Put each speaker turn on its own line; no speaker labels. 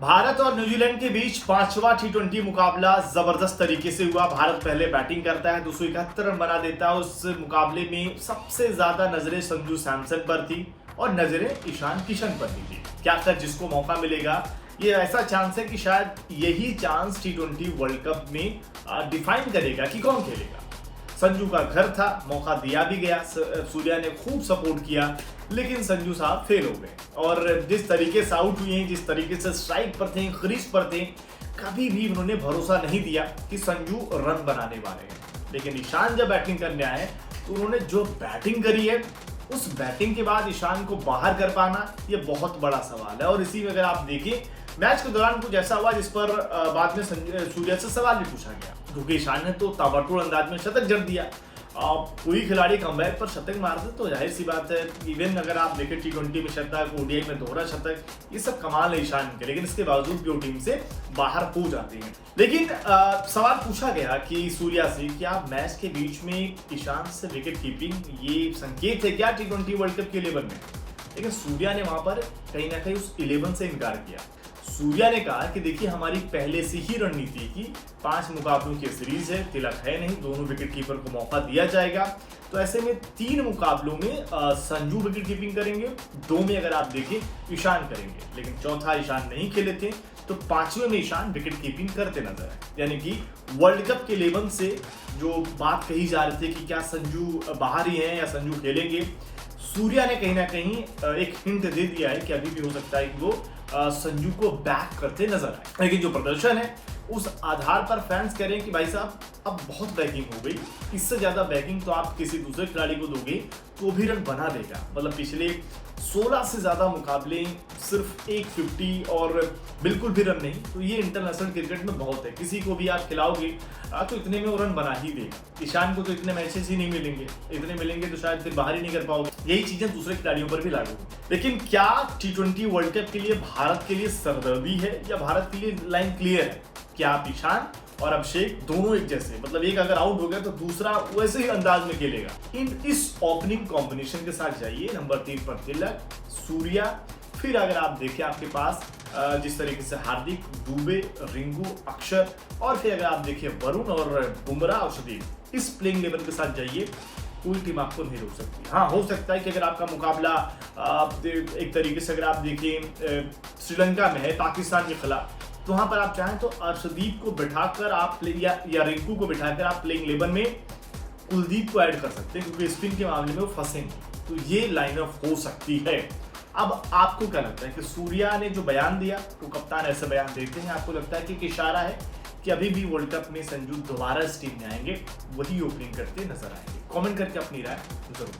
भारत और न्यूजीलैंड के बीच पांचवा टी20 मुकाबला जबरदस्त तरीके से हुआ। भारत पहले बैटिंग करता है, 271 रन बना देता है। उस मुकाबले में सबसे ज्यादा नजरें संजू सैमसन पर थी और नजरें ईशान किशन पर थी। क्या सर जिसको मौका मिलेगा, ये ऐसा चांस है कि शायद यही चांस टी20 वर्ल्ड कप में डिफाइन करेगा कि कौन खेलेगा। संजू का घर था, मौका दिया भी गया, सूर्या ने खूब सपोर्ट किया, लेकिन संजू साहब फेल हो गए। और जिस तरीके से आउट हुए हैं, जिस तरीके से स्ट्राइक पर थे, क्रीज पर थे, कभी भी उन्होंने भरोसा नहीं दिया कि संजू रन बनाने वाले हैं। लेकिन ईशान जब बैटिंग करने आए तो उन्होंने जो बैटिंग करी है, उस बैटिंग के बाद ईशान को बाहर कर पाना ये बहुत बड़ा सवाल है। और इसी में अगर आप देखिए, मैच के दौरान कुछ ऐसा हुआ जिस पर बाद में सूर्या से सवाल भी पूछा गया, क्योंकि ईशान ने तो ताबड़तोड़ अंदाज में शतक जड़ दिया। कोई खिलाड़ी कमबैक पर शतक मार दे तो जाहिर सी बात है, इवन अगर आप देखें टी20 में शतक, ओडीआई में दोहरा शतक, ये सब कमाल है ईशान के। लेकिन इसके बावजूद भी वो टीम से बाहर हो जाते हैं। लेकिन सवाल पूछा गया कि सूर्या से, क्या मैच के बीच में ईशान से विकेट कीपिंग ये संकेत है क्या टी20 वर्ल्ड कप के 11 में? लेकिन सूर्या ने वहां पर कहीं ना कहीं उस 11 से इनकार किया। सूर्या ने कहा कि देखिए, हमारी पहले से ही रणनीति की 5 मुकाबलों की सीरीज है, तिलक है नहीं, दोनों विकेट कीपर को मौका दिया जाएगा। तो ऐसे में 3 मुकाबलों में संजू विकेट कीपिंग करेंगे, 2 में अगर आप देखें ईशान करेंगे। लेकिन चौथा ईशान नहीं खेले थे, तो 5वें में ईशान विकेट कीपिंग करते नजर आए। यानी कि वर्ल्ड कप के 11 से जो बात कही जा रही थी कि क्या संजू बाहर ही हैं या संजू खेलेंगे, सूर्या ने कहीं ना कहीं एक हिंट दे दिया है कि अभी भी हो सकता है कि वो संजू को बैक करते नजर आए। लेकिन जो प्रदर्शन है उस आधार पर फैंस कह रहे हैं कि भाई साहब अब बहुत बैकिंग हो गई, इससे ज्यादा बैकिंग तो आप किसी दूसरे खिलाड़ी को दोगे तो भी रन बना देगा। मतलब पिछले 16 से ज्यादा मुकाबले सिर्फ 150 और बिल्कुल भी रन नहीं, तो ये इंटरनेशनल क्रिकेट में बहुत है। किसी को भी आप खिलाओगे तो इतने में वो रन बना ही देगा। ईशान को तो इतने मैचेस ही नहीं मिलेंगे, इतने मिलेंगे तो शायद फिर बाहर ही नहीं कर पाओगे। यही चीजें दूसरे खिलाड़ियों पर भी लागू है। लेकिन क्या टी20 वर्ल्ड कप के लिए भारत के लिए सरदर्दी है या भारत के लिए लाइन क्लियर है? क्या आप ईशान और अभिषेक दोनों एक जैसे, मतलब एक अगर आउट हो गया तो दूसरा वैसे ही अंदाज में खेलेगा? इस ओपनिंग कॉम्बिनेशन के साथ जाइए। नंबर 3 पर तिलक, सूर्या, फिर अगर आप देखें आपके पास जिस तरीके से हार्दिक, दुबे, रिंकू, अक्षर, और फिर अगर आप देखिए वरुण और बुमराह और सदीप, इस प्लेइंग लेवल के साथ जाइए, कोई टीम आपको नहीं रोक सकती। हाँ, हो सकता है कि अगर आपका मुकाबला एक तरीके से अगर आप देखिए श्रीलंका में है, पाकिस्तान के खिलाफ, तो वहां पर आप चाहें तो अर्शदीप को बिठाकर आप या रिंकू को बिठाकर आप प्लेइंग 11 में कुलदीप को ऐड कर सकते हैं, क्योंकि स्पिन के मामले में वो फंसेंगे। तो ये लाइनअप हो सकती है। अब आपको क्या लगता है कि सूर्या ने जो बयान दिया, तो कप्तान ऐसे बयान देते हैं, आपको लगता है कि इशारा है कि अभी भी वर्ल्ड कप में संजू दोबारा इस टीम में आएंगे, वही ओपनिंग करते नजर आएंगे? कमेंट करके अपनी राय जरूर।